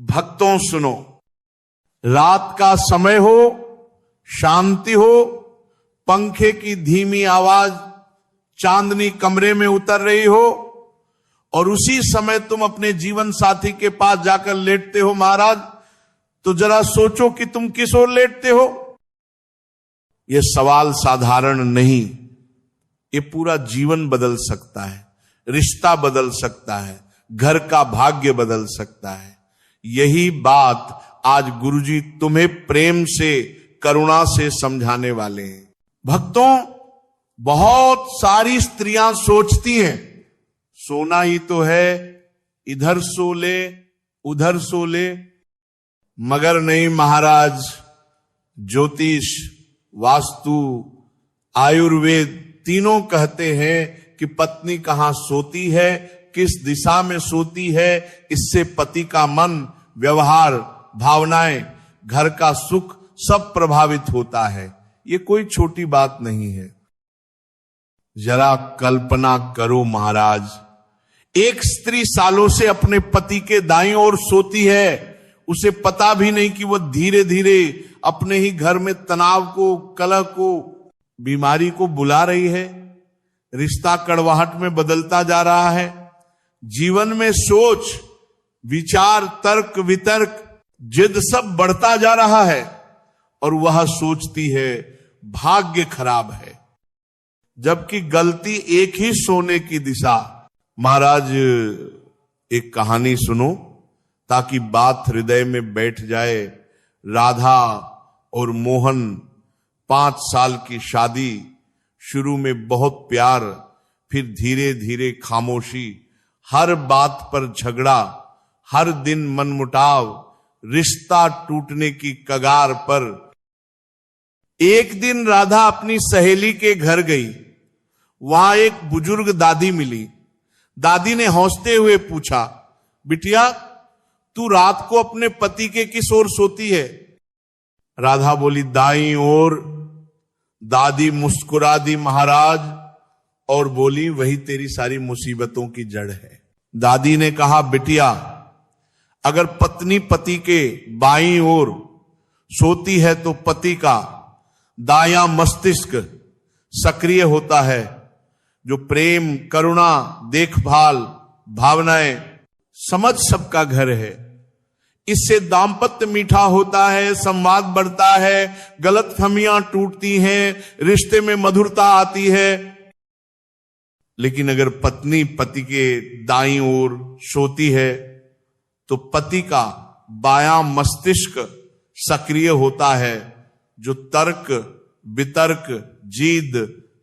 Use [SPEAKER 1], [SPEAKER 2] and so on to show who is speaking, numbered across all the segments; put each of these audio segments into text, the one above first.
[SPEAKER 1] भक्तों सुनो, रात का समय हो, शांति हो, पंखे की धीमी आवाज चांदनी कमरे में उतर रही हो और उसी समय तुम अपने जीवन साथी के पास जाकर लेटते हो महाराज, तो जरा सोचो कि तुम किस ओर लेटते हो। यह सवाल साधारण नहीं, ये पूरा जीवन बदल सकता है, रिश्ता बदल सकता है, घर का भाग्य बदल सकता है। यही बात आज गुरुजी तुम्हें प्रेम से, करुणा से समझाने वाले हैं। भक्तों, बहुत सारी स्त्रियां सोचती हैं सोना ही तो है, इधर सो ले उधर सो ले, मगर नहीं महाराज। ज्योतिष, वास्तु, आयुर्वेद तीनों कहते हैं कि पत्नी कहां सोती है, किस दिशा में सोती है, इससे पति का मन, व्यवहार, भावनाएं, घर का सुख सब प्रभावित होता है। ये कोई छोटी बात नहीं है। जरा कल्पना करो महाराज, एक स्त्री सालों से अपने पति के दाईं ओर सोती है, उसे पता भी नहीं कि वह धीरे धीरे अपने ही घर में तनाव को, कलह को, बीमारी को बुला रही है। रिश्ता कड़वाहट में बदलता जा रहा है। जीवन में सोच, विचार, तर्क वितर्क, जिद सब बढ़ता जा रहा है और वह सोचती है भाग्य खराब है, जबकि गलती एक ही सोने की दिशा। महाराज एक कहानी सुनो ताकि बात हृदय में बैठ जाए। राधा और मोहन, 5 साल की शादी, शुरू में बहुत प्यार, फिर धीरे धीरे खामोशी, हर बात पर झगड़ा, हर दिन मनमुटाव, रिश्ता टूटने की कगार पर। एक दिन राधा अपनी सहेली के घर गई। वहां एक बुजुर्ग दादी मिली। दादी ने हंसते हुए पूछा, बिटिया तू रात को अपने पति के किस ओर सोती है? राधा बोली, दाईं ओर। दादी मुस्कुरा दी महाराज और बोली, वही तेरी सारी मुसीबतों की जड़ है। दादी ने कहा, बिटिया अगर पत्नी पति के बाईं ओर सोती है तो पति का दायां मस्तिष्क सक्रिय होता है, जो प्रेम, करुणा, देखभाल, भावनाएं, समझ सबका घर है। इससे दाम्पत्य मीठा होता है, संवाद बढ़ता है, गलतफहमियां टूटती हैं, रिश्ते में मधुरता आती है। लेकिन अगर पत्नी पति के दाईं ओर सोती है तो पति का बायां मस्तिष्क सक्रिय होता है, जो तर्क, वितर्क, जीद,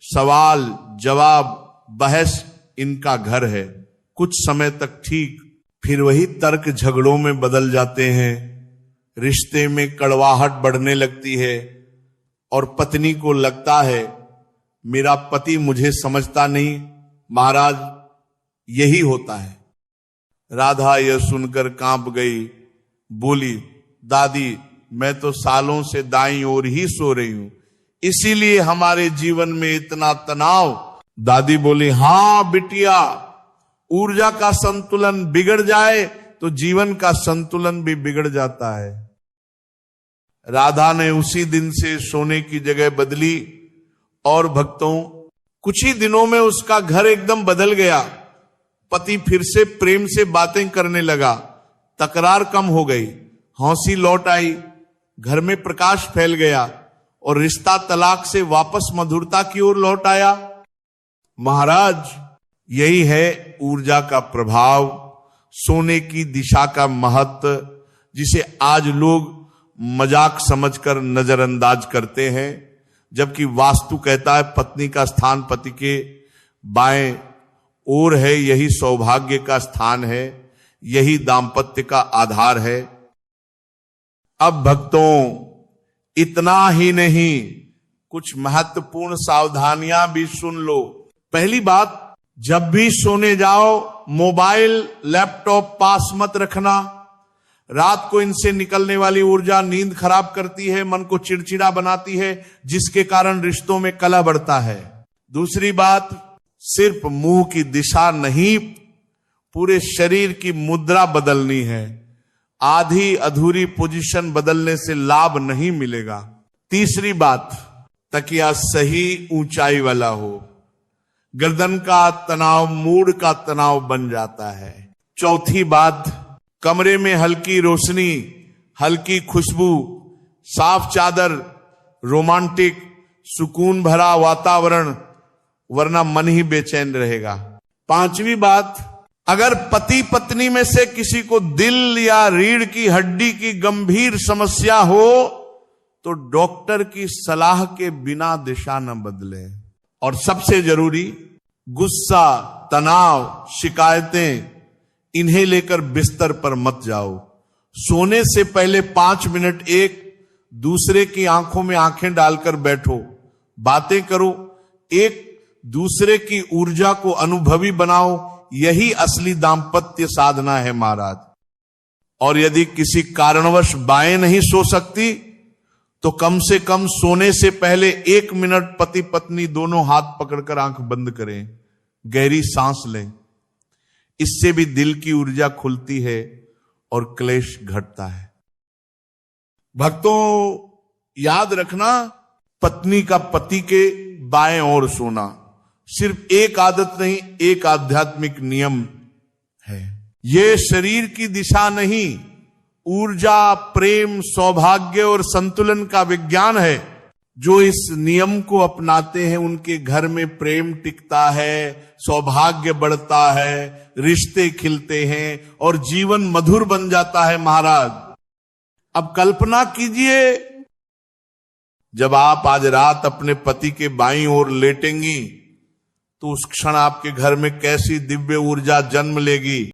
[SPEAKER 1] सवाल जवाब, बहस, इनका घर है। कुछ समय तक ठीक, फिर वही तर्क झगड़ों में बदल जाते हैं। रिश्ते में कड़वाहट बढ़ने लगती है और पत्नी को लगता है मेरा पति मुझे समझता नहीं। महाराज यही होता है। राधा यह सुनकर कांप गई, बोली, दादी मैं तो सालों से दाईं ओर ही सो रही हूं, इसीलिए हमारे जीवन में इतना तनाव। दादी बोली, हां बिटिया, ऊर्जा का संतुलन बिगड़ जाए तो जीवन का संतुलन भी बिगड़ जाता है। राधा ने उसी दिन से सोने की जगह बदली और भक्तों, कुछ ही दिनों में उसका घर एकदम बदल गया। पति फिर से प्रेम से बातें करने लगा, तकरार कम हो गई, हंसी लौट आई, घर में प्रकाश फैल गया और रिश्ता तलाक से वापस मधुरता की ओर लौट आया। महाराज यही है ऊर्जा का प्रभाव, सोने की दिशा का महत्व, जिसे आज लोग मजाक समझकर नजरअंदाज करते हैं। जबकि वास्तु कहता है पत्नी का स्थान पति के बाएं ओर है, यही सौभाग्य का स्थान है, यही दाम्पत्य का आधार है। अब भक्तों, इतना ही नहीं, कुछ महत्वपूर्ण सावधानियां भी सुन लो। पहली बात, जब भी सोने जाओ मोबाइल, लैपटॉप पास मत रखना। रात को इनसे निकलने वाली ऊर्जा नींद खराब करती है, मन को चिड़चिड़ा बनाती है, जिसके कारण रिश्तों में कलह बढ़ता है। दूसरी बात, सिर्फ मुंह की दिशा नहीं, पूरे शरीर की मुद्रा बदलनी है। आधी अधूरी पोजीशन बदलने से लाभ नहीं मिलेगा। तीसरी बात, तकिया सही ऊंचाई वाला हो। गर्दन का तनाव मूड का तनाव बन जाता है। चौथी बात, कमरे में हल्की रोशनी, हल्की खुशबू, साफ चादर, रोमांटिक सुकून भरा वातावरण, वरना मन ही बेचैन रहेगा। पांचवी बात, अगर पति पत्नी में से किसी को दिल या रीढ़ की हड्डी की गंभीर समस्या हो तो डॉक्टर की सलाह के बिना दिशा न बदले। और सबसे जरूरी, गुस्सा, तनाव, शिकायतें, इन्हें लेकर बिस्तर पर मत जाओ। सोने से पहले 5 मिनट एक दूसरे की आंखों में आंखें डालकर बैठो, बातें करो, एक दूसरे की ऊर्जा को अनुभवी बनाओ। यही असली दाम्पत्य साधना है महाराज। और यदि किसी कारणवश बाएं नहीं सो सकती तो कम से कम सोने से पहले 1 मिनट पति पत्नी दोनों हाथ पकड़कर आंख बंद करें, गहरी सांस लें। इससे भी दिल की ऊर्जा खुलती है और क्लेश घटता है। भक्तों, याद रखना, पत्नी का पति के बाएं ओर सोना सिर्फ एक आदत नहीं, एक आध्यात्मिक नियम है। ये शरीर की दिशा नहीं, ऊर्जा, प्रेम, सौभाग्य और संतुलन का विज्ञान है। जो इस नियम को अपनाते हैं उनके घर में प्रेम टिकता है, सौभाग्य बढ़ता है, रिश्ते खिलते हैं और जीवन मधुर बन जाता है महाराज। अब कल्पना कीजिए, जब आप आज रात अपने पति के बाईं ओर लेटेंगी तो उस क्षण आपके घर में कैसी दिव्य ऊर्जा जन्म लेगी।